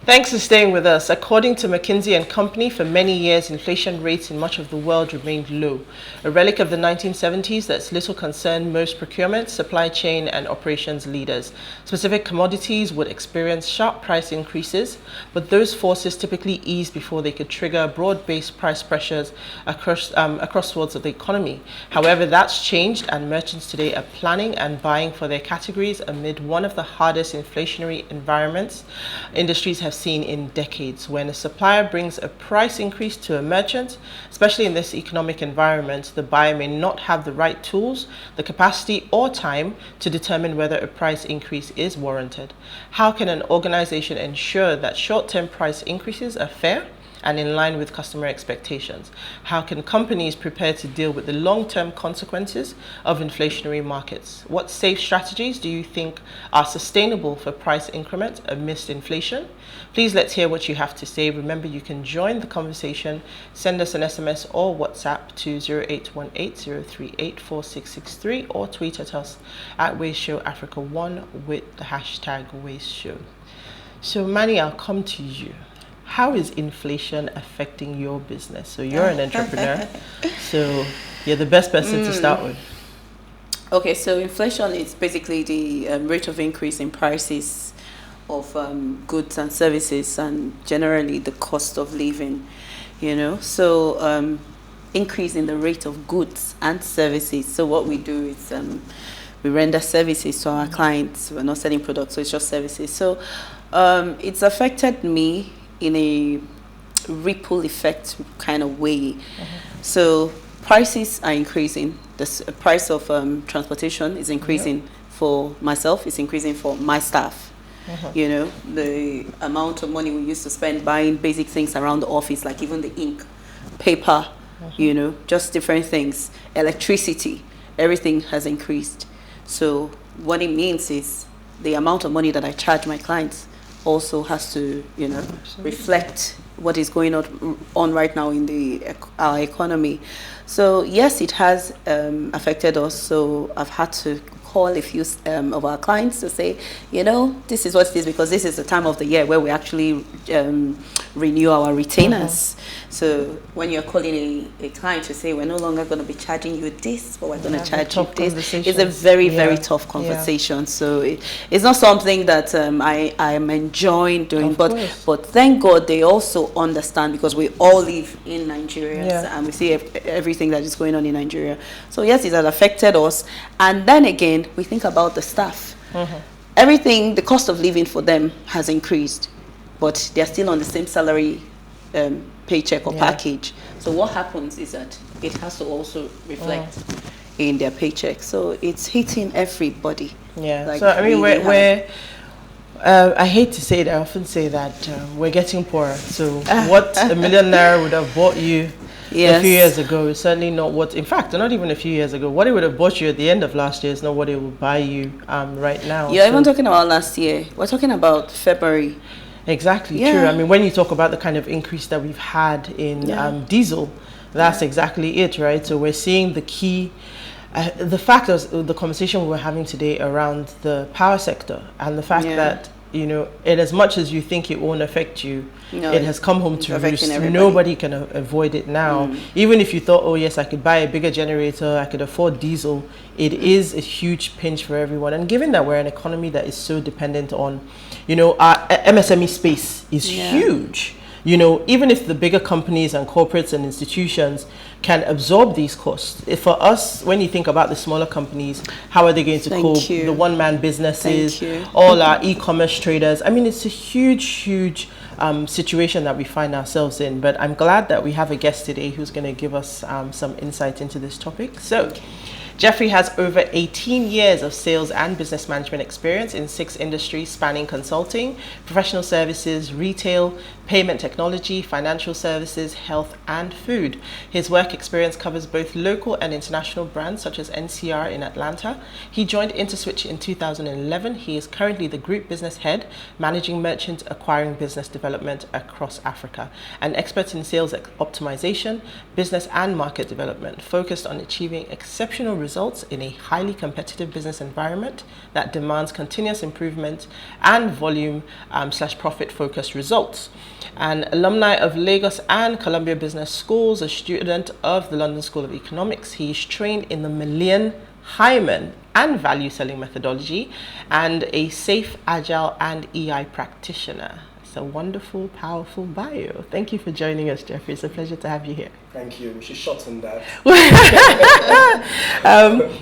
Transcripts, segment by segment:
Thanks for staying with us. According to McKinsey and Company, for many years, inflation rates in much of the world remained low. A relic of the 1970s that's little concerned most procurement, supply chain, and operations leaders. Specific commodities would experience sharp price increases, but those forces typically eased before they could trigger broad-based price pressures across swaths of the economy. However, that's changed, and merchants today are planning and buying for their categories amid one of the hardest inflationary environments industries have seen in decades. When a supplier brings a price increase to a merchant, especially in this economic environment, the buyer may not have the right tools, the capacity, or time to determine whether a price increase is warranted. How can an organization ensure that short-term price increases are fair and in line with customer expectations? How can companies prepare to deal with the long-term consequences of inflationary markets? What safe strategies do you think are sustainable for price increment amidst inflation? Please let's hear what you have to say. Remember, you can join the conversation. Send us an SMS or WhatsApp to 0818-038-4663 or tweet at us at WasteShowAfrica1 with the hashtag WasteShow. So Manny, I'll come to you. How is inflation affecting your business? So you're an entrepreneur, so you're the best person to start with. Okay, so inflation is basically the rate of increase in prices of goods and services, and generally the cost of living, So increase in the rate of goods and services. So what we do is we render services to our clients. We're not selling products, so it's just services. So it's affected me in a ripple effect kind of way. So prices are increasing. The price of transportation is increasing for myself. It's increasing for my staff. The amount of money we used to spend buying basic things around the office, like even the ink, paper, just different things, electricity, everything has increased. So what it means is the amount of money that I charge my clients also has to, reflect what is going on right now in our economy. So yes, it has affected us. So I've had to call a few of our clients to say, this is what it is, because this is the time of the year where we actually renew our retainers. So when you're calling a client to say, we're no longer going to be charging you this, but we're going to charge you this, it's a very, very tough conversation. Yeah. So it's not something that I am enjoying doing, but thank God they also understand, because we all live in Nigeria and we see everything that is going on in Nigeria. So yes, it has affected us. And then again, we think about the staff. Everything, the cost of living for them has increased, but they're still on the same salary paycheck or package. So what happens is that it has to also reflect in their paycheck. So it's hitting everybody. Yeah. Like, so I mean, we're I hate to say it, I often say that we're getting poorer. So what a million naira would have bought you a few years ago is certainly not what, in fact, not even a few years ago, what it would have bought you at the end of last year is not what it will buy you right now. You're even talking about last year. We're talking about February. Exactly, true. I mean, when you talk about the kind of increase that we've had in diesel, that's exactly it, right? So we're seeing the key, the fact of the conversation we were having today around the power sector, and the fact that, in as much as you think it won't affect you, it has come home to roost. Nobody can avoid it now. Even if you thought, oh yes, I could buy a bigger generator, I could afford diesel, it is a huge pinch for everyone. And given that we're an economy that is so dependent on, our MSME space is huge. Even if the bigger companies and corporates and institutions can absorb these costs, for us, when you think about the smaller companies, how are they going to cope? The one-man businesses, all our e-commerce traders. I mean, it's a huge situation that we find ourselves in. But I'm glad that we have a guest today who's going to give us some insight into this topic. So Jeffrey has over 18 years of sales and business management experience in 6 industries spanning consulting, professional services, retail, payment technology, financial services, health, and food. His work experience covers both local and international brands such as NCR in Atlanta. He joined InterSwitch in 2011. He is currently the Group Business Head, managing merchant acquiring business development across Africa, an expert in sales optimization, business and market development, focused on achieving exceptional results in a highly competitive business environment that demands continuous improvement and volume / profit-focused results. An alumni of Lagos and Columbia Business Schools, a student of the London School of Economics, he is trained in the Millian, Hyman, and value selling methodology, and a safe, agile, and EI practitioner. It's a wonderful, powerful bio. Thank you for joining us, Jeffrey. It's a pleasure to have you here. Thank you. We should shorten that.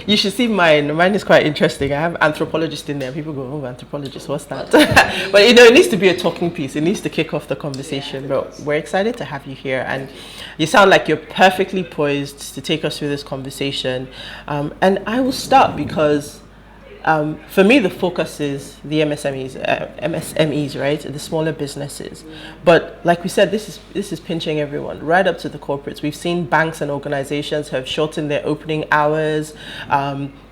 You should see mine. Mine is quite interesting. I have anthropologist in there. People go, oh, anthropologist, what's that? But you know, it needs to be a talking piece. It needs to kick off the conversation. But we're excited to have you here. And you sound like you're perfectly poised to take us through this conversation. And I will start because for me, the focus is the MSMEs, right? The smaller businesses. But like we said, this is pinching everyone, right up to the corporates. We've seen banks and organizations have shortened their opening hours.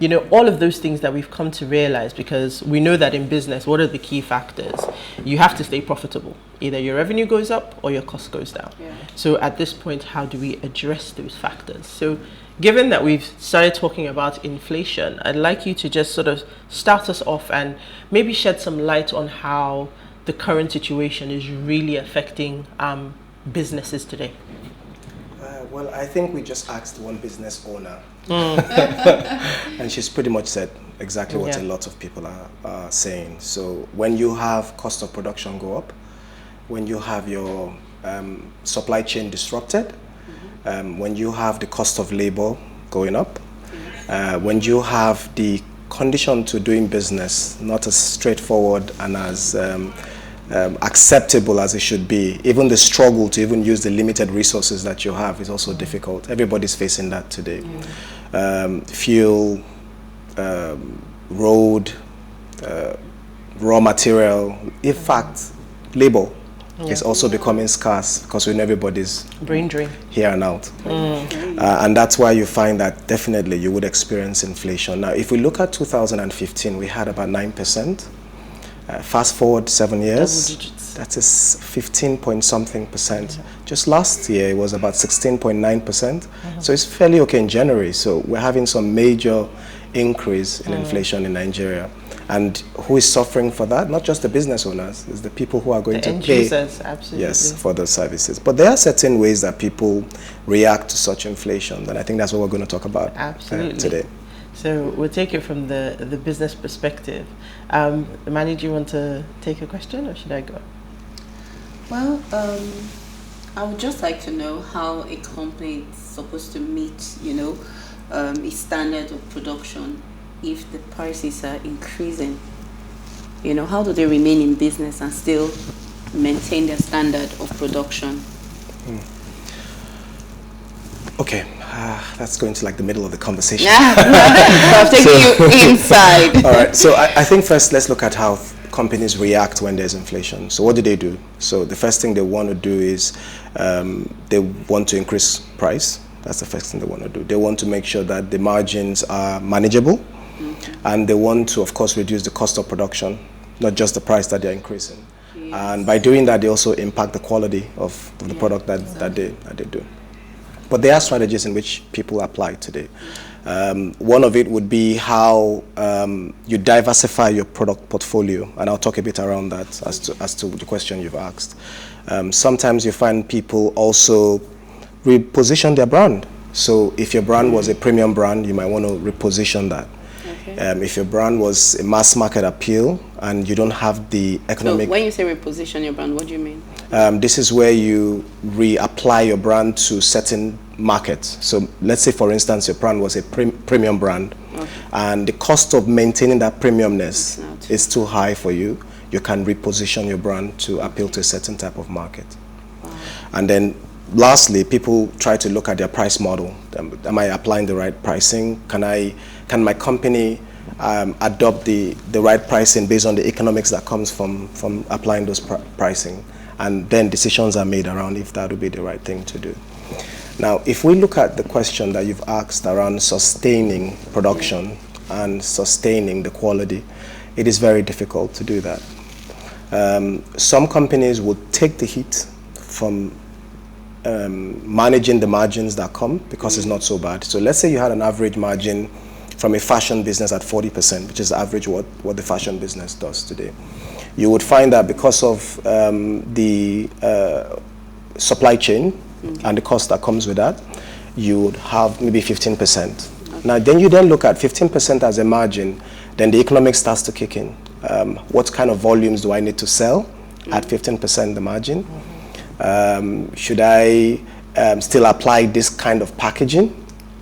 You know, all of those things that we've come to realize, because we know that in business, what are the key factors? You have to stay profitable. Either your revenue goes up or your cost goes down. Yeah. So at this point, how do we address those factors? So given that we've started talking about inflation, I'd like you to just sort of start us off and maybe shed some light on how the current situation is really affecting businesses today. Well, I think we just asked one business owner, and she's pretty much said exactly what a lot of people are saying. So when you have cost of production go up, when you have your supply chain disrupted, when you have the cost of labor going up, when you have the condition to doing business not as straightforward and as acceptable as it should be, even the struggle to even use the limited resources that you have is also difficult. Everybody's facing that today. Fuel, road, raw material, in fact, labor. It's also becoming scarce because we know everybody's brain drain here and out. And that's why you find that definitely you would experience inflation. Now, if we look at 2015, we had about 9%. Fast forward 7 years, that is 15 point something percent. Just last year, it was about 16.9%. So it's fairly okay in January. So we're having some major increase in inflation in Nigeria. And who is suffering for that? Not just the business owners, it's the people who are going to pay for those services. But there are certain ways that people react to such inflation, and I think that's what we're going to talk about today. So we'll take it from the business perspective. Manny, do you want to take a question, or should I go? Well, I would just like to know how a company is supposed to meet, a standard of production if the prices are increasing. How do they remain in business and still maintain their standard of production? Okay, that's going to like the middle of the conversation. I'll take you inside. All right, so I think first let's look at how companies react when there's inflation. So what do? So the first thing they want to do is they want to increase price. That's the first thing they want to do. They want to make sure that the margins are manageable. And they want to, of course, reduce the cost of production, not just the price that they're increasing. Yes. And by doing that, they also impact the quality of the product that they do. But there are strategies in which people apply today. One of it would be how you diversify your product portfolio, and I'll talk a bit around that as to the question you've asked. Sometimes you find people also reposition their brand. So if your brand was a premium brand, you might want to reposition that. If your brand was a mass market appeal and you don't have the economic... So when you say reposition your brand, what do you mean? This is where you reapply your brand to certain markets. So let's say, for instance, your brand was a premium brand, and the cost of maintaining that premiumness is too high for you. You can reposition your brand to appeal to a certain type of market. And then lastly, people try to look at their price model. Am I applying the right pricing? Can my company adopt the right pricing based on the economics that comes from applying those pricing? And then decisions are made around if that would be the right thing to do. Now, if we look at the question that you've asked around sustaining production and sustaining the quality, it is very difficult to do that. Some companies would take the hit from managing the margins that come because it's not so bad. So let's say you had an average margin from a fashion business at 40%, which is average what the fashion business does today, you would find that because of the supply chain and the cost that comes with that, you would have maybe 15%. Okay. Now, then you look at 15% as a margin, then the economics starts to kick in. What kind of volumes do I need to sell at 15% the margin? Should I still apply this kind of packaging?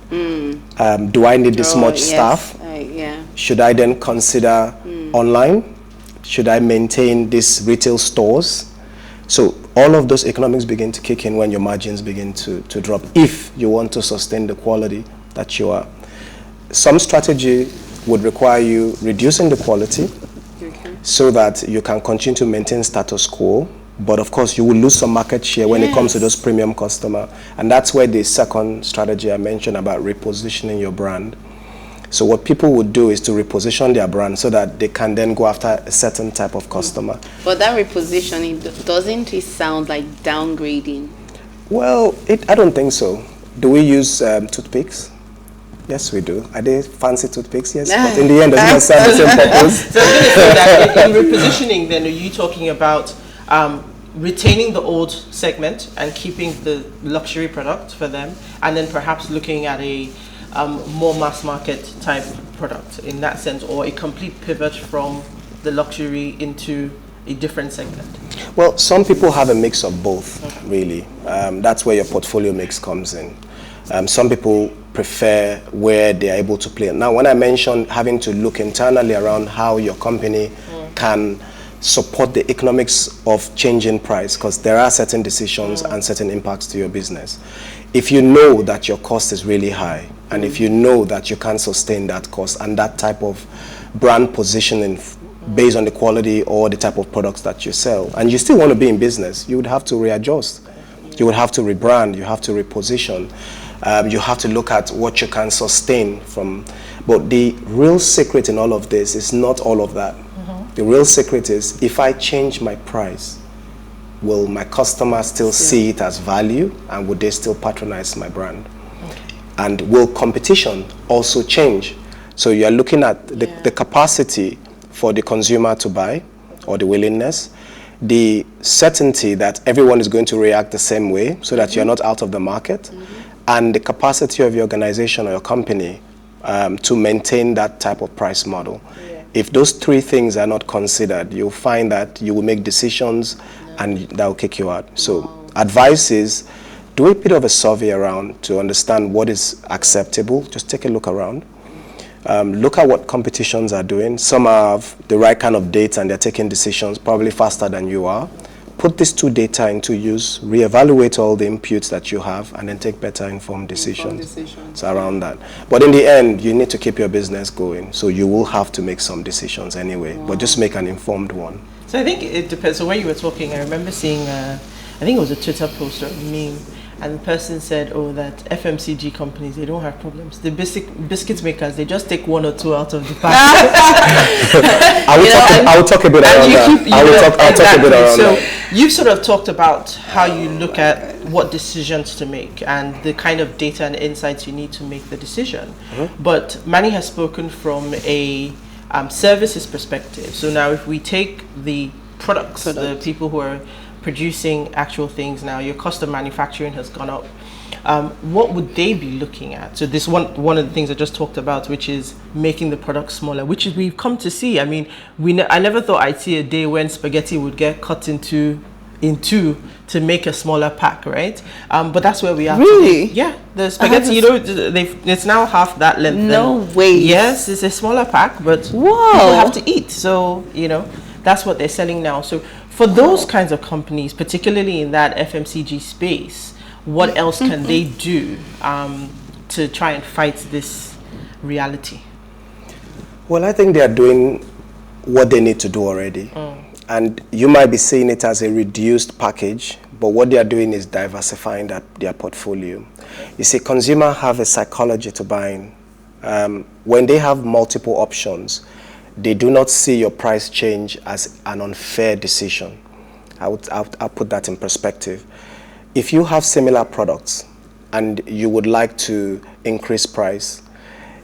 Do I need this much staff? Yeah. Should I then consider online? Should I maintain these retail stores? So all of those economics begin to kick in when your margins begin to drop, if you want to sustain the quality that you are. Some strategy would require you reducing the quality so that you can continue to maintain status quo. But of course, you will lose some market share when it comes to those premium customer. And that's where the second strategy I mentioned about repositioning your brand. So what people would do is to reposition their brand so that they can then go after a certain type of customer. But that repositioning, doesn't it sound like downgrading? Well, I don't think so. Do we use toothpicks? Yes, we do. Are they fancy toothpicks? Yes, but in the end, doesn't it serve the same purpose? So I was going to say that in repositioning, then, are you talking about retaining the old segment and keeping the luxury product for them, and then perhaps looking at a more mass market type product in that sense, or a complete pivot from the luxury into a different segment? Well, some people have a mix of both, really. That's where your portfolio mix comes in. Some people prefer where they are able to play. Now, when I mentioned having to look internally around how your company can support the economics of changing price, because there are certain decisions and certain impacts to your business. If you know that your cost is really high, and if you know that you can't sustain that cost and that type of brand positioning based on the quality or the type of products that you sell, and you still want to be in business, you would have to readjust. You would have to rebrand, you have to reposition. You have to look at what you can sustain from. But the real secret in all of this is not all of that. The real secret is, if I change my price, will my customers still see it as value, and would they still patronize my brand? And will competition also change? So you're looking at the capacity for the consumer to buy, or the willingness, the certainty that everyone is going to react the same way so that you're not out of the market, and the capacity of your organization or your company to maintain that type of price model. If those three things are not considered, you'll find that you will make decisions and that will kick you out. So advice is, do a bit of a survey around to understand what is acceptable. Just take a look around. Look at what competitions are doing. Some have the right kind of data and they're taking decisions probably faster than you are. Put these two data into use, reevaluate all the inputs that you have, and then take better informed decisions around that. But in the end, you need to keep your business going. So you will have to make some decisions anyway, but just make an informed one. So I think it depends. So when you were talking, I remember seeing, I think it was a Twitter post or a meme, and the person said, oh, that FMCG companies, they don't have problems. The biscuit makers, they just take one or two out of the pack. I will talk a bit around that. I'll talk a bit around that. You've sort of talked about how you look at what decisions to make and the kind of data and insights you need to make the decision. But Manny has spoken from a services perspective. So now if we take the products, the people who are producing actual things now, your cost of manufacturing has gone up. What would they be looking at? So this one of the things I just talked about, which is making the product smaller, which is we've come to see. I mean, I never thought I'd see a day when spaghetti would get cut in two to make a smaller pack, right? But that's where we are. Really? Today. Yeah, the spaghetti, it's now half that length. No way. Yes, it's a smaller pack, but people have to eat. So, that's what they're selling now. So for those kinds of companies, particularly in that FMCG space, what else can they do to try and fight this reality? Well, I think they are doing what they need to do already. And you might be seeing it as a reduced package, but what they are doing is diversifying their portfolio. You see, consumers have a psychology to buying. When they have multiple options, they do not see your price change as an unfair decision. I'll put that in perspective. If you have similar products and you would like to increase price,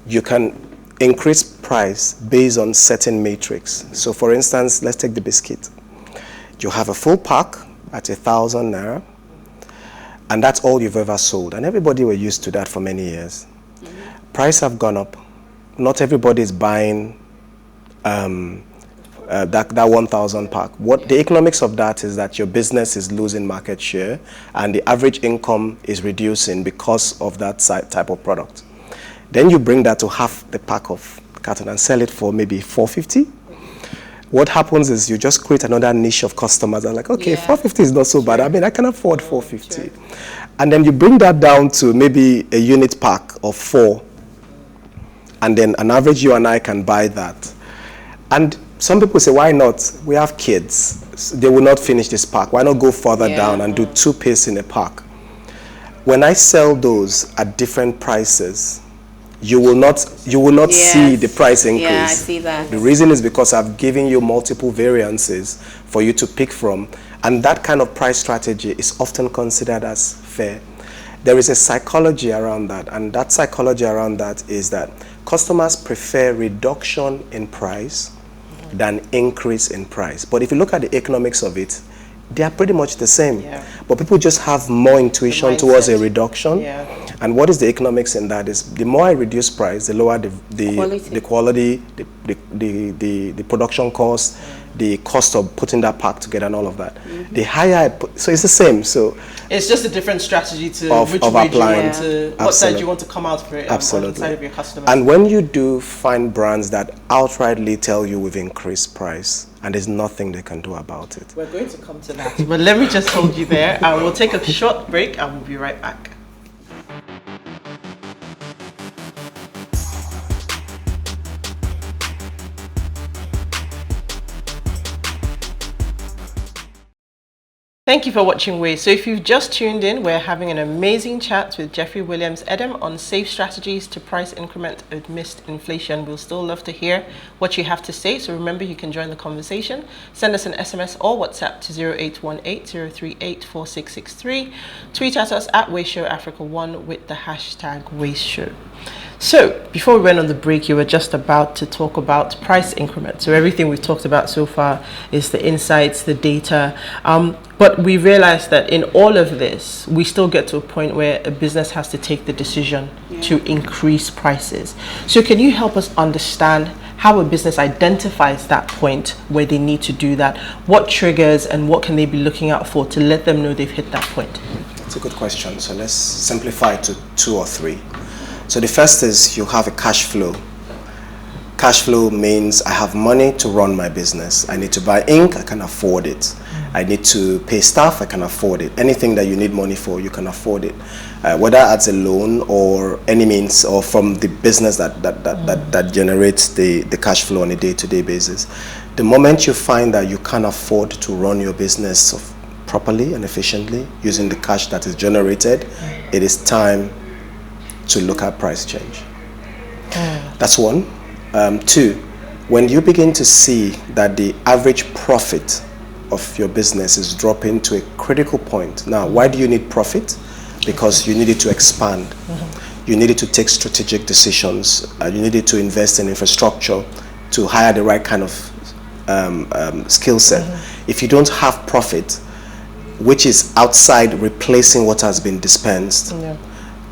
you can increase price based on certain matrix. So for instance, let's take the biscuit. You have a full pack at 1,000 naira, and that's all you've ever sold. And everybody were used to that for many years. Price have gone up. Not everybody is buying that 1,000 pack. What the economics of that is that your business is losing market share and the average income is reducing because of that type of product. Then you bring that to half the pack of carton and sell it for maybe 450. What happens is you just create another niche of customers that are like, okay, 450 is not so bad. I mean, I can afford 450. And then you bring that down to maybe a unit pack of 4. And then an average you and I can buy that. And some people say, why not? We have kids. They will not finish this pack. Why not go further down and do 2 pieces in a pack? When I sell those at different prices, you will not see the price increase. Yeah, I see that. The reason is because I've given you multiple variances for you to pick from, and that kind of price strategy is often considered as fair. There is a psychology around that, and that psychology around that is that customers prefer reduction in price than increase in price. But if you look at the economics of it, they are pretty much the same. But people just have more intuition towards a reduction. And what is the economics in that is the more I reduce price, the lower the quality, the production cost, the cost of putting that pack together and all of that. The higher I put, so it's the same. So it's just a different strategy to of applying. What side you want to come out for it on the side of your customers. And when you do find brands that outrightly tell you we've increased price and there's nothing they can do about it. We're going to come to that. But let me just hold you there. We'll take a short break and we'll be right back. Thank you for watching Way. So if you've just tuned in, we're having an amazing chat with Jeffrey Williams Edem on safe strategies to price increment amidst inflation. We'll still love to hear what you have to say. So remember, you can join the conversation. Send us an SMS or WhatsApp to 0818-038-4663. Tweet at us at WayShowAfrica1 with the hashtag WayShow. So before we went on the break, you were just about to talk about price increment. So everything we've talked about so far is the insights, the data. But we realized that in all of this, we still get to a point where a business has to take the decision to increase prices. So can you help us understand how a business identifies that point where they need to do that? What triggers and what can they be looking out for to let them know they've hit that point? That's a good question. So let's simplify it to 2 or 3. So the first is you have a cash flow. Cash flow means I have money to run my business. I need to buy ink, I can afford it. I need to pay staff, I can afford it. Anything that you need money for, you can afford it. Whether as a loan or any means, or from the business that generates the cash flow on a day-to-day basis. The moment you find that you can't afford to run your business properly and efficiently using the cash that is generated, it is time to look at price change. That's 1. 2, when you begin to see that the average profit of your business is dropping to a critical point. Now, why do you need profit? Because you needed to expand. You needed to take strategic decisions. You needed to invest in infrastructure to hire the right kind of skill set. If you don't have profit, which is outside replacing what has been dispensed,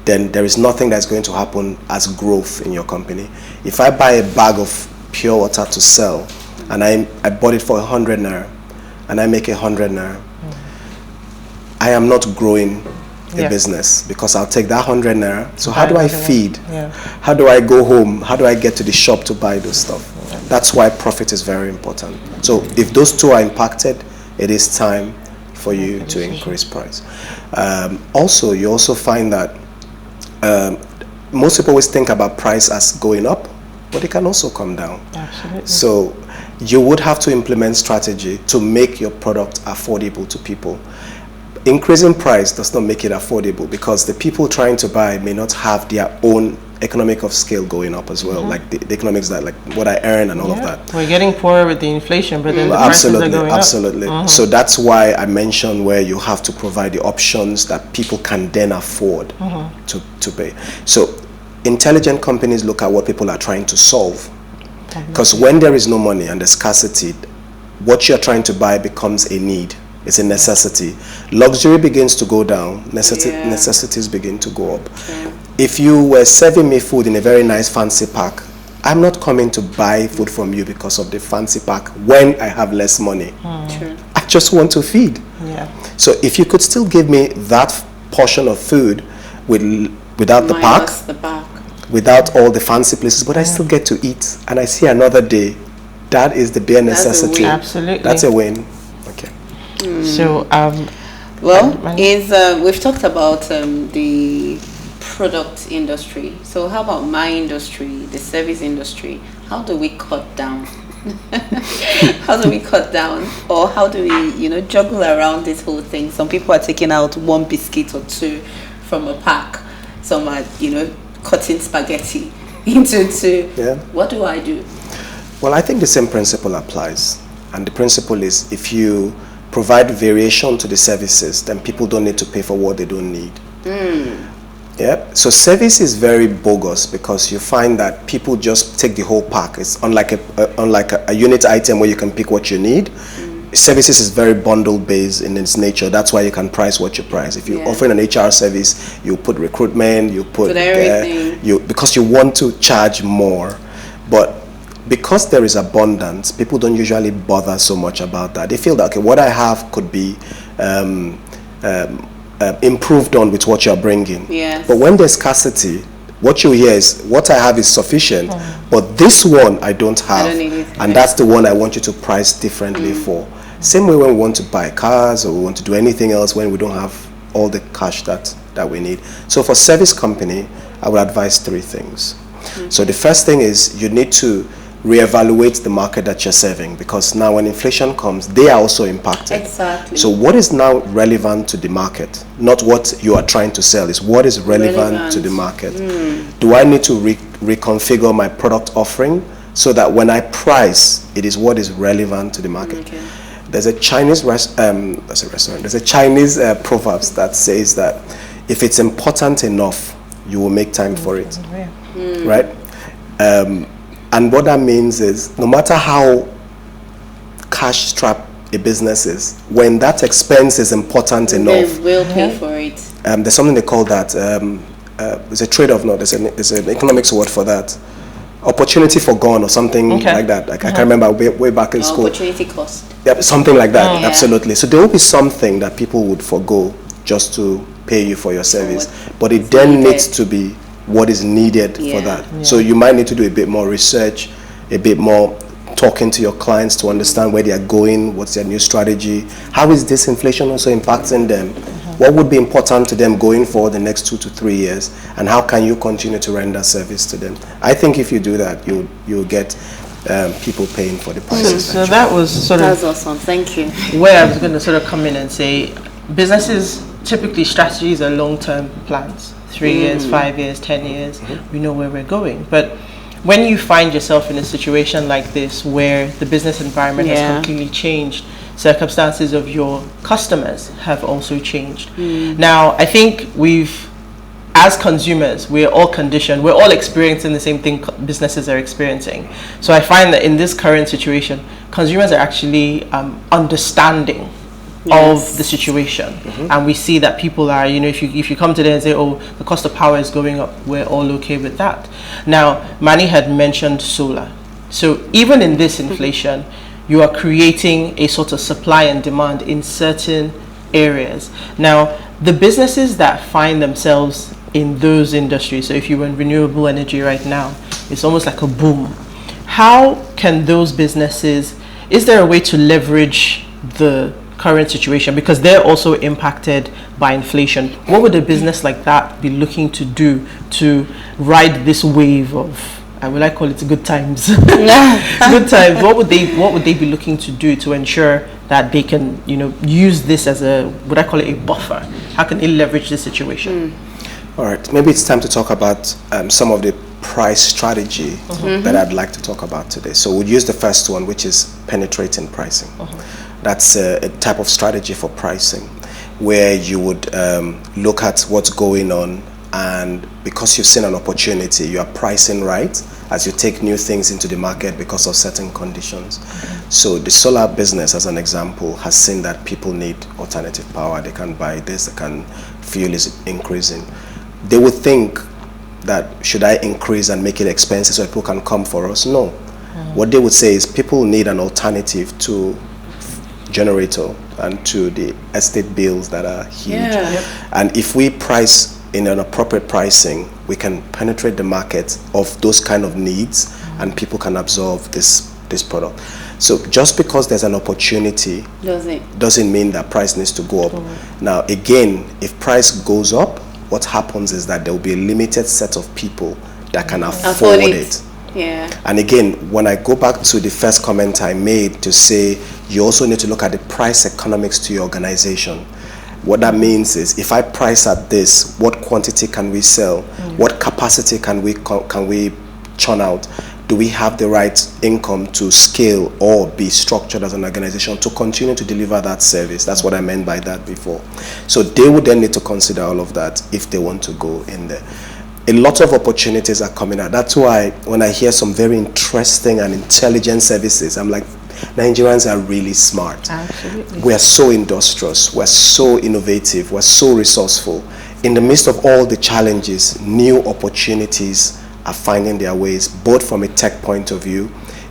then there is nothing that's going to happen as growth in your company. If I buy a bag of pure water to sell, and I bought it for 100 naira, and I make 100 naira, I am not growing a business because I'll take that 100 naira. So how do I feed? How do I go home? How do I get to the shop to buy those stuff? That's why profit is very important. So if those 2 are impacted, it is time for you to increase price. Also, you also find that most people always think about price as going up, but it can also come down. Absolutely. So you would have to implement strategy to make your product affordable to people. Increasing price does not make it affordable because the people trying to buy may not have their own economic of scale going up as well, like the economics that like what I earn and all of that. We're getting poorer with the inflation, but then the prices are going up. So that's why I mentioned where you have to provide the options that people can then afford to pay. So intelligent companies look at what people are trying to solve. Because when there is no money and there's scarcity, what you're trying to buy becomes a need. It's a necessity. Luxury begins to go down, necessities begin to go up. If you were serving me food in a very nice fancy pack, I'm not coming to buy food from you because of the fancy pack when I have less money. I just want to feed. So if you could still give me that portion of food without the pack, without all the fancy places, but I still get to eat and I see another day, that is the bare necessity. Absolutely. That's a win. Okay. So, we've talked about the product industry. So how about my industry, the service industry? How do we cut down? How do we cut down, or how do we, juggle around this whole thing? Some people are taking out one biscuit or two from a pack. Some are, cutting spaghetti into two. What do I do? Well, I think the same principle applies. And the principle is, if you provide variation to the services, then people don't need to pay for what they don't need. So service is very bogus, because you find that people just take the whole pack. It's unlike a unit item where you can pick what you need. Services is very bundle based in its nature. That's why you can price what you price. If you're offering an HR service, you put recruitment, you put everything. Because you want to charge more. But because there is abundance, people don't usually bother so much about that. They feel that, okay, what I have could be improved on with what you're bringing. But when there's scarcity, what you hear is, what I have is sufficient, but this one I don't have, and that's the one I want you to price differently for. Same way when we want to buy cars, or we want to do anything else when we don't have all the cash that we need. So for service company, I would advise three things. So the first thing is, you need to reevaluate the market that you're serving, because now when inflation comes, they are also impacted. So what is now relevant to the market? Not what you are trying to sell, is what is relevant to the market. Do I need to reconfigure my product offering so that when I price, it is what is relevant to the market? There's a Chinese There's a Chinese proverbs that says that if it's important enough, you will make time for it. Right? And what that means is, no matter how cash strapped a business is, when that expense is important enough, they will pay for it. There's something they call that. There's a trade-off. No, there's an economics word for that. Opportunity forgone or something like that. Like I can't remember way back in school. Opportunity cost. Yeah, something like that. Absolutely. So there will be something that people would forgo just to pay you for your service, but it then needs to be what is needed for that. So you might need to do a bit more research, a bit more talking to your clients to understand where they are going, what's their new strategy, how is this inflation also impacting them, what would be important to them going for the next 2 to 3 years, and how can you continue to render service to them. I think if you do that, you'll get people paying for the prices. So that was that's awesome. Thank you. Where I was going to sort of come in and say, businesses, typically strategies are long-term plans. 3 years, 5 years, 10 years, we know where we're going. But when you find yourself in a situation like this, where the business environment has completely changed, circumstances of your customers have also changed. Now, I think as consumers, we're all conditioned, we're all experiencing the same thing businesses are experiencing. So I find that in this current situation, consumers are actually understanding of the situation, and we see that people are, if you come today and say, oh, the cost of power is going up, we're all okay with that. Now, Manny had mentioned solar. So even in this inflation, you are creating a sort of supply and demand in certain areas. Now, the businesses that find themselves in those industries, so if you're in renewable energy right now, it's almost like a boom. How can those businesses, is there a way to leverage the current situation, because they're also impacted by inflation? What would a business like that be looking to do to ride this wave of, I would like call it good times? Good times. What would they be looking to do to ensure that they can, use this as would I call it a buffer? How can they leverage this situation? All right, maybe it's time to talk about some of the price strategy that I'd like to talk about today. So we'll use the first one, which is penetrating pricing. That's a type of strategy for pricing, where you would look at what's going on and because you've seen an opportunity, you are pricing right as you take new things into the market because of certain conditions. So the solar business, as an example, has seen that people need alternative power. They can buy this, fuel is increasing. They would think that should I increase and make it expensive so people can come for us? No. What they would say is people need an alternative to generator and to the estate bills that are huge. And if we price in an appropriate pricing, we can penetrate the market of those kind of needs, and people can absorb this product. So just because there's an opportunity doesn't mean that price needs to go up. Now again, if price goes up, what happens is that there will be a limited set of people that can afford it. And again, when I go back to the first comment I made to say you also need to look at the price economics to your organization. What that means is if I price at this, what quantity can we sell? What capacity can we churn out? Do we have the right income to scale or be structured as an organization to continue to deliver that service? That's what I meant by that before. So they would then need to consider all of that if they want to go in there. A lot of opportunities are coming out. That's why when I hear some very interesting and intelligent services, I'm like, Nigerians are really smart. Absolutely. We're so industrious, we're so innovative, we're so resourceful. In the midst of all the challenges, new opportunities are finding their ways, both from a tech point of view,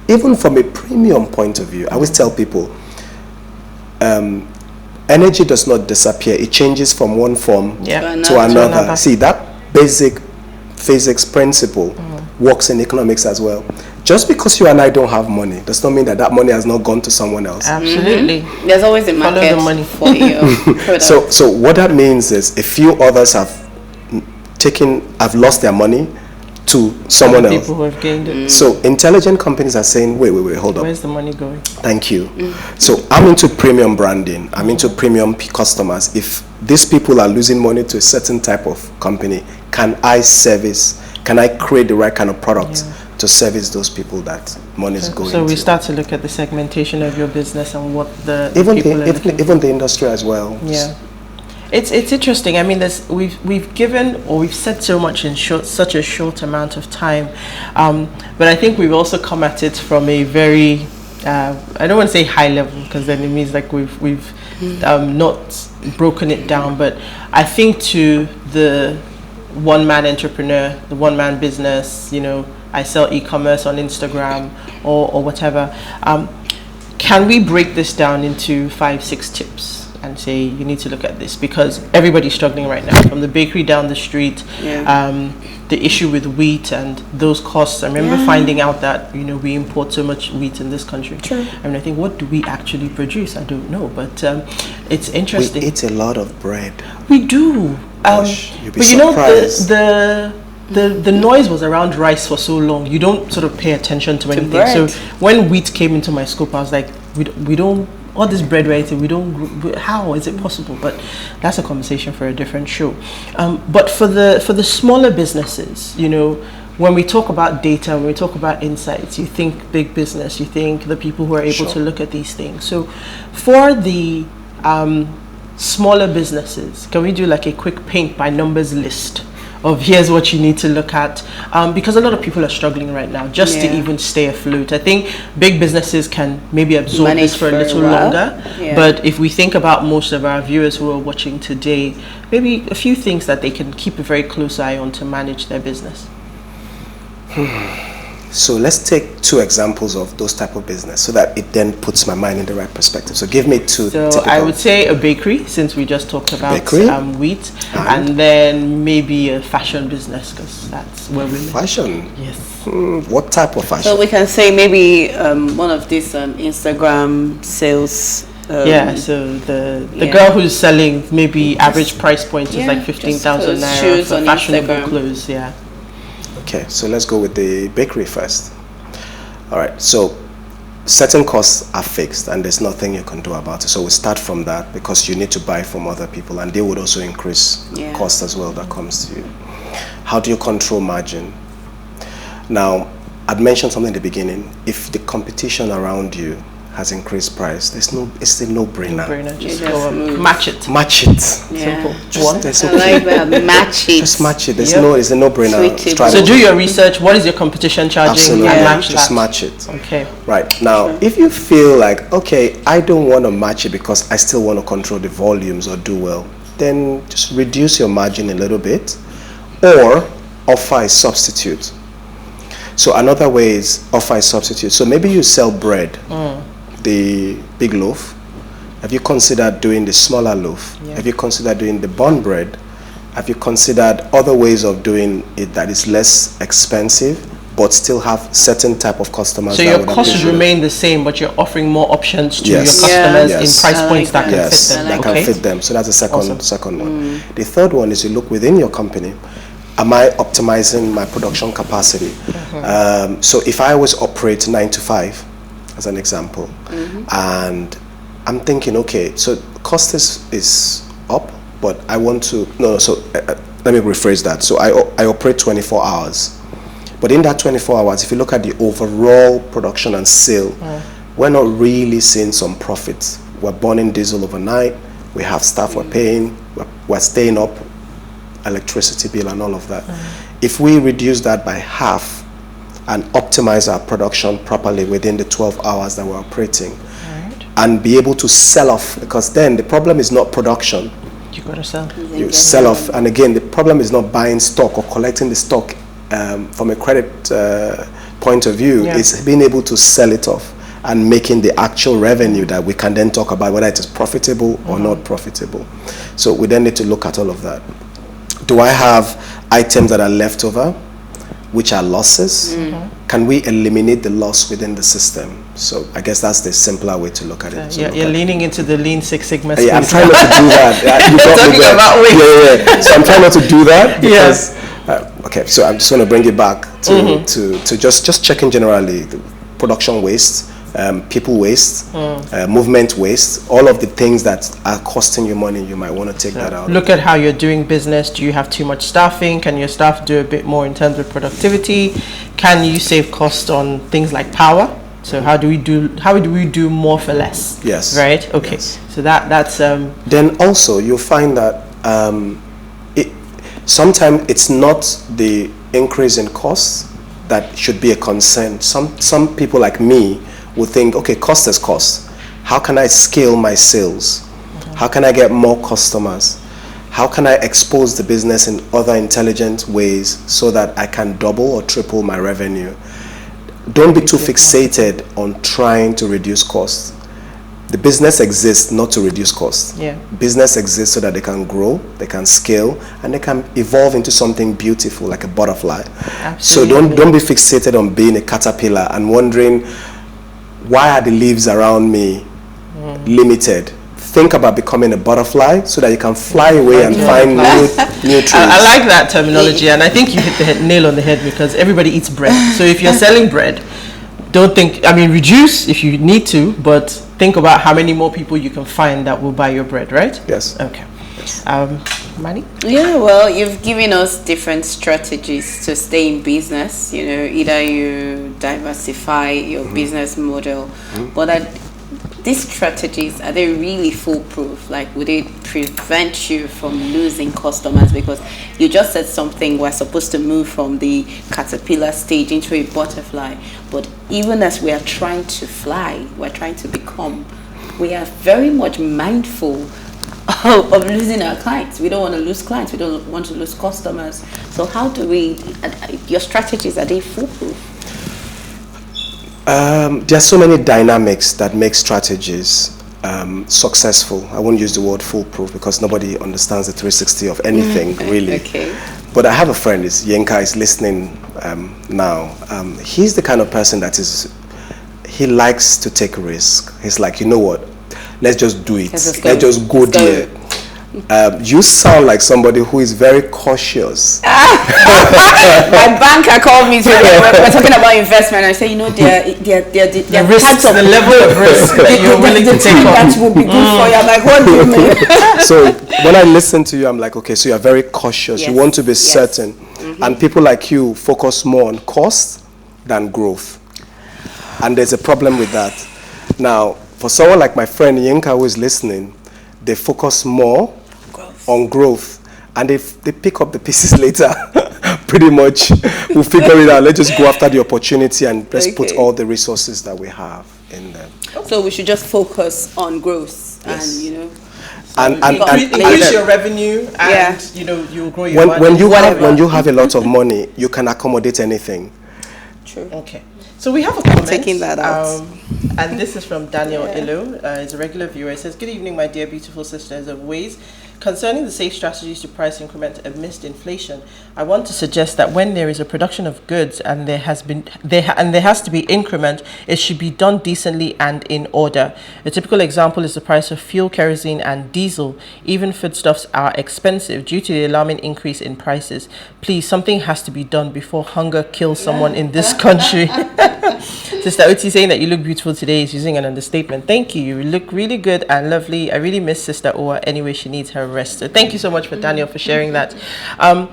even from a premium point of view. I always tell people, energy does not disappear. It changes from one form to another. See, that basic physics principle works in economics as well. Just because you and I don't have money does not mean that that money has not gone to someone else. Absolutely. There's always a market the money for your product. So what that means is a few others have lost their money to someone else. People who have gained it. So intelligent companies are saying, wait, hold up. Where's the money going? Thank you. So I'm into premium branding. I'm into premium customers. If these people are losing money to a certain type of company, can I create the right kind of product to service those people that money is going to? So we start to look at the segmentation of your business and what the even the industry as well. Yeah. It's interesting. I mean, we've said so much in such a short amount of time, but I think we've also come at it from a very I don't want to say high level because then it means like we've not broken it down. But I think to the one-man entrepreneur, the one-man business, I sell e-commerce on Instagram or whatever. Can we break this down into 5-6 tips? And say you need to look at this because everybody's struggling right now, from the bakery down the street, the issue with wheat and those costs. I remember finding out that we import so much wheat in this country. True. I mean, I think, what do we actually produce? I don't know, but it's interesting. We eat a lot of bread. We do. Gosh, you'd be but surprised. The noise was around rice for so long. You don't sort of pay attention to anything. Bread. So when wheat came into my scope, I was like, we don't. All this bread we're eating, how is it possible? But that's a conversation for a different show. But for the smaller businesses, when we talk about data, when we talk about insights, you think big business, you think the people who are able to look at these things. So for the smaller businesses, can we do like a quick paint by numbers list of here's what you need to look at, because a lot of people are struggling right now just to even stay afloat. I think big businesses can maybe absorb this for a little longer, but if we think about most of our viewers who are watching today, maybe a few things that they can keep a very close eye on to manage their business. So let's take 2 examples of those type of business so that it then puts my mind in the right perspective. So give me 2 typical. I would say a bakery, since we just talked about wheat, and then maybe a fashion business because that's where we live. Fashion? Yes. What type of fashion? So we can say maybe one of these Instagram sales. So the girl who's selling maybe average price point is like 15,000 naira for fashionable clothes. Yeah. Okay, so let's go with the bakery first. All right, so certain costs are fixed and there's nothing you can do about it. So we start from that because you need to buy from other people and they would also increase cost as well that comes to you. How do you control margin? Now, I'd mentioned something in the beginning. If the competition around you has increased price, it's a no-brainer. Just go match it. Match it. Simple. It's I like that. Match it. Just match it. It's a no-brainer. So do your research. What is your competition charging? Absolutely. And match just that. match it. Okay. Right. Now, if you feel like, okay, I don't want to match it because I still want to control the volumes or do well, then just reduce your margin a little bit or offer a substitute. So another way is offer a substitute. So maybe you sell bread, the big loaf. Have you considered doing the smaller loaf? Yeah. Have you considered doing the bun bread? Have you considered other ways of doing it that is less expensive but still have certain type of customers? So your costs remain the same, but you're offering more options to your customers in price points that can fit them. That can fit them. So that's the second one. The third one is you look within your company. Am I optimizing my production capacity? So if I always operate 9 to 5, as an example, and I'm thinking, okay, so cost is up, but I want to, let me rephrase that. So I operate 24 hours. But in that 24 hours, if you look at the overall production and sale, we're not really seeing some profits. We're burning diesel overnight. We have staff we're paying. We're staying up, electricity bill and all of that. If we reduce that by half and optimize our production properly within the 12 hours that we're operating, and be able to sell off, because then the problem is not production. You got to sell. You sell off. And again, the problem is not buying stock or collecting the stock. From a credit point of view, it's being able to sell it off and making the actual revenue that we can then talk about whether it is profitable or not profitable. So we then need to look at all of that. Do I have items that are left over, which are losses? Can we eliminate the loss within the system? So I guess that's the simpler way to look at it. You're leaning into the Lean Six Sigma space. Yeah, I'm trying not to do that. You got me there. So I'm trying not to do that because okay, so I'm just going to bring it back to just checking generally the production waste, people waste, movement waste, all of the things that are costing you money. You might want to take that out. Look at how you're doing business. Do you have too much staffing? Can your staff do a bit more in terms of productivity? Can you save costs on things like power? So how do we do more for less? Yes. Right? Okay. Yes. So that's then also you'll find that sometimes it's not the increase in costs that should be a concern. Some people like me will think, okay, cost is cost. How can I scale my sales? How can I get more customers? How can I expose the business in other intelligent ways so that I can double or triple my revenue? Don't be too fixated on trying to reduce costs. The business exists not to reduce costs. Business exists so that they can grow, they can scale, and they can evolve into something beautiful like a butterfly. Absolutely. So don't be fixated on being a caterpillar and wondering, why are the leaves around me limited? Think about becoming a butterfly so that you can fly away and find new trees. I like that terminology, and I think you hit the nail on the head, because everybody eats bread. So if you're selling bread, don't think, reduce if you need to, but think about how many more people you can find that will buy your bread, right? Yes. Okay. Yes. Manny? Yeah, well, you've given us different strategies to stay in business. Either you diversify your business model, but these strategies, are they really foolproof? Like, would it prevent you from losing customers? Because you just said something, we're supposed to move from the caterpillar stage into a butterfly. But even as we are trying to fly, we're trying to become, we are very much mindful of losing our clients. We don't want to lose clients. We don't want to lose customers. So how do your strategies, are they foolproof? There are so many dynamics that make strategies successful. I won't use the word foolproof because nobody understands the 360 of anything, really. Okay. But I have a friend, Yenka, is listening now. He's the kind of person that he likes to take risk. He's like, you know what? Let's just do it. Let's just go there. You sound like somebody who is very cautious. My banker called me today. We're talking about investment. I say, the risks, the level of risk that you're willing to take on. That will be good for you. I'm like, what do you mean? So when I listen to you, I'm like, okay, so you're very cautious. You want to be certain. And people like you focus more on cost than growth. And there's a problem with that. Now, for someone like my friend Yinka who is listening, they focus more on growth, and if they pick up the pieces later, pretty much we'll figure it out. Let's just go after the opportunity and let's put all the resources that we have in them. So we should just focus on growth, Yes. and you know, And increase your revenue, and you know, you'll grow your when you have a lot of money, you can accommodate anything. True. Okay. So we have a comment. Taking that out. And this is from Daniel Illo. He's a regular viewer. It says, "Good evening, my dear beautiful sisters of ways. Concerning the safe strategies to price increment amidst inflation, I want to suggest that when there is a production of goods and there has to be increment, it should be done decently and in order. A typical example is the price of fuel, kerosene, and diesel. Even foodstuffs are expensive due to the alarming increase in prices. Please, something has to be done before hunger kills someone in this country." Sister Oti saying that you look beautiful today is using an understatement. Thank you. You look really good and lovely. I really miss Sister Owa. Anyway, she needs her rest. So thank you so much for Daniel for sharing that. I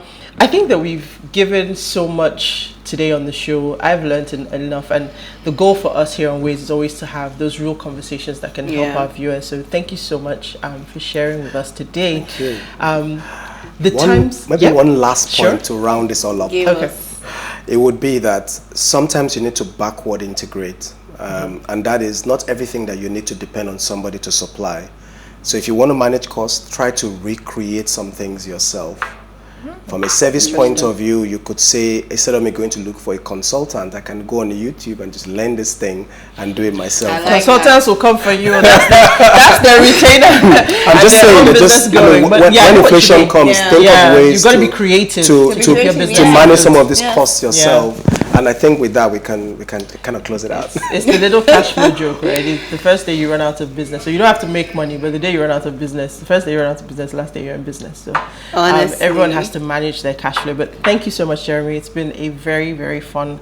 think that we've given so much today on the show. I've learned enough, and the goal for us here on Ways is always to have those real conversations that can help our viewers. So thank you so much for sharing with us today. Thank you. One last point to round this all up. It would be that sometimes you need to backward integrate, and that is not everything that you need to depend on somebody to supply. So if you want to manage costs, try to recreate some things yourself. From a service point of view, you could say, instead of me going to look for a consultant, I can go on YouTube and just learn this thing and do it myself. Consultants will come for you. That's their retainer. I'm just saying that when inflation comes, think of ways you've got to be creative to manage some of these costs yourself. And I think with that we can kind of close it out. It's the little cash flow joke, right? The first day you run out of business, so you don't have to make money, but the day you run out of business, the first day you run out of business, last day you're in business. So everyone has to manage their cash flow. But thank you so much, Jeremy. It's been a very, very fun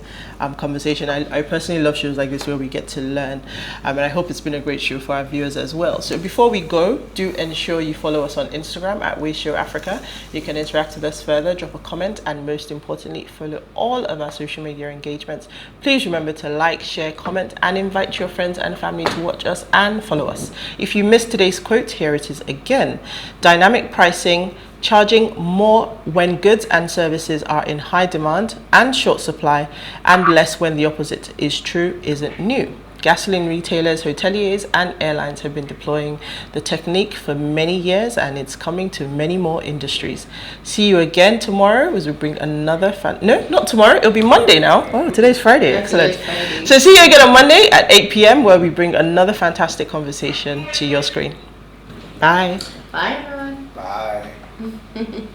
conversation. I personally love shows like this where we get to learn, and I hope it's been a great show for our viewers as well. So before we go, do ensure you follow us on Instagram at PlusTvAfrica. You can interact with us further, drop a comment, and most importantly, follow all of our social media engagements. Please remember to like, share, comment, and invite your friends and family to watch us and follow us. If you missed today's quote, here it is again. Dynamic pricing, charging more when goods and services are in high demand and short supply, and less when the opposite is true, isn't new. Gasoline retailers, hoteliers, and airlines have been deploying the technique for many years, and it's coming to many more industries. See you again tomorrow as we bring another no, not tomorrow, it'll be Monday now. Oh, today's Friday. Excellent. So see you again on Monday at 8 p.m. where we bring another fantastic conversation to your screen. Bye. Bye, everyone. Bye.